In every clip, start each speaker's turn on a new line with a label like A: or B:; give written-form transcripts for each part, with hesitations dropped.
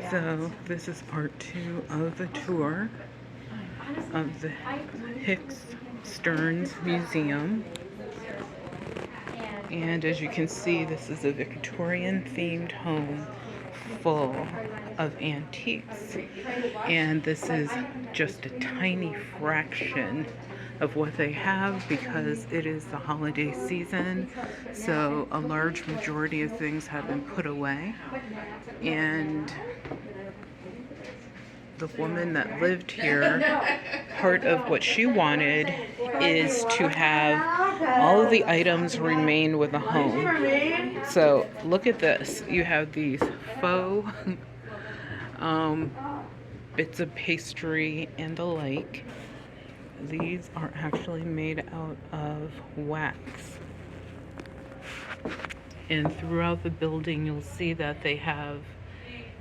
A: So this is part 2 of the tour of the Hicks Stearns Museum. And as you can see, this is a Victorian themed home full of antiques. And this is just a tiny fraction of what they have because it is the holiday season. So a large majority of things have been put away. And the woman that lived here, part of what she wanted is to have all of the items remain with the home. So look at this. You have these faux bits of pastry and the like. These are actually made out of wax. And throughout the building you'll see that they have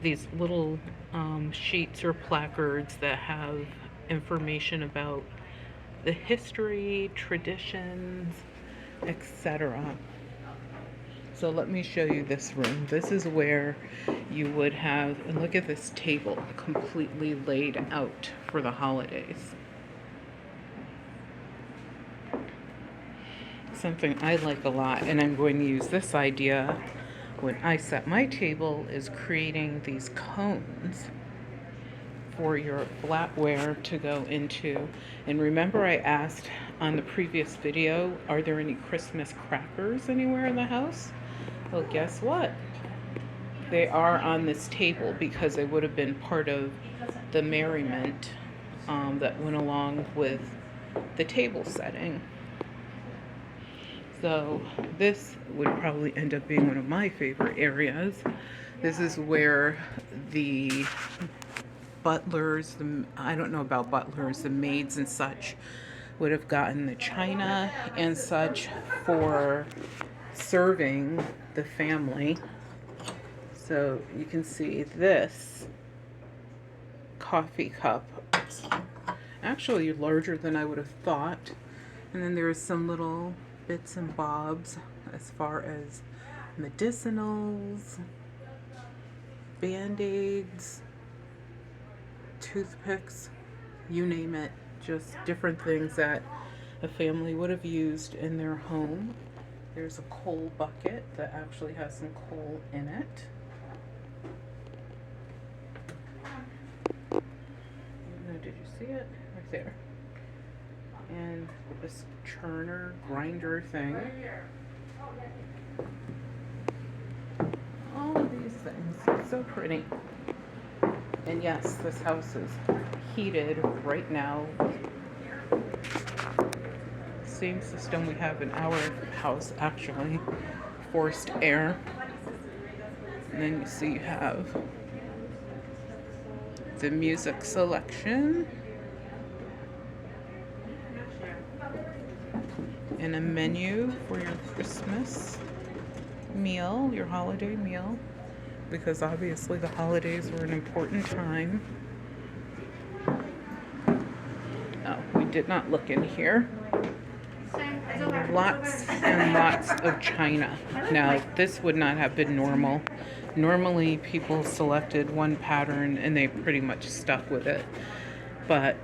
A: these little sheets or placards that have information about the history, traditions, etc. So let me show you this room. This is where you would have, and look at this table completely laid out for the holidays. Something I like a lot, and I'm going to use this idea when I set my table, is creating these cones for your flatware to go into. And remember I asked on the previous video, are there any Christmas crackers anywhere in the house? Well, guess what? They are on this table because they would have been part of the merriment that went along with the table setting. So this would probably end up being one of my favorite areas. This is where the butlers, I don't know about butlers, the maids and such would have gotten the china and such for serving the family. So you can see this coffee cup, actually larger than I would have thought. And then there's some little bits and bobs as far as medicinals, band-aids, toothpicks, you name it, just different things that a family would have used in their home. There's a coal bucket that actually has some coal in it. Did you see it? Right there. And this churner, grinder thing. All of these things. It's so pretty. And yes, this house is heated right now. Same system we have in our house, actually. Forced air. And then you see you have the music selection. And a menu for your Christmas meal, your holiday meal, because obviously the holidays were an important time. Oh, we did not look in here. Lots and lots of china. Now, this would not have been normal. Normally, people selected one pattern and they pretty much stuck with it. But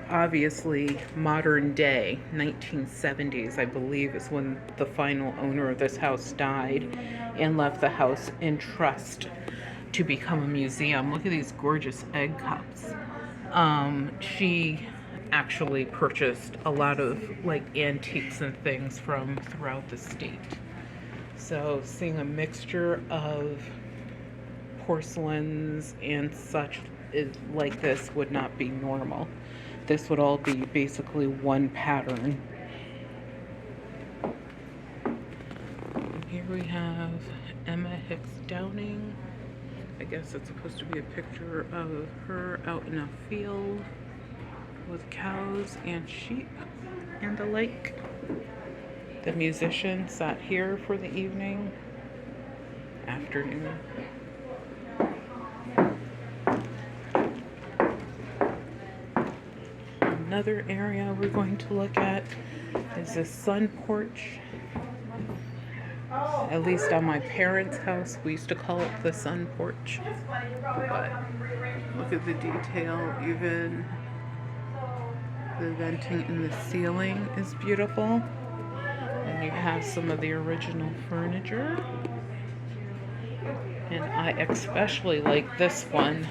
A: obviously, modern day, 1970s, I believe, is when the final owner of this house died and left the house in trust to become a museum. Look at these gorgeous egg cups. She actually purchased a lot of like antiques and things from throughout the state. So seeing a mixture of porcelains and such like this would not be normal. This would all be basically one pattern. And here we have Emma Hicks Downing. I guess it's supposed to be a picture of her out in a field with cows and sheep and the lake. The musician sat here for the evening, afternoon. Another area we're going to look at is the sun porch. At least on my parents' house, we used to call it the sun porch. But look at the detail, even the venting in the ceiling is beautiful. And you have some of the original furniture. And I especially like this one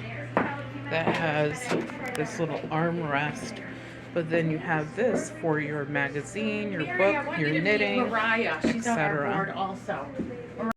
A: that has this little armrest. But then you have this for your magazine, your book, your knitting,
B: Mariah. She's on our board
A: etc.
B: also.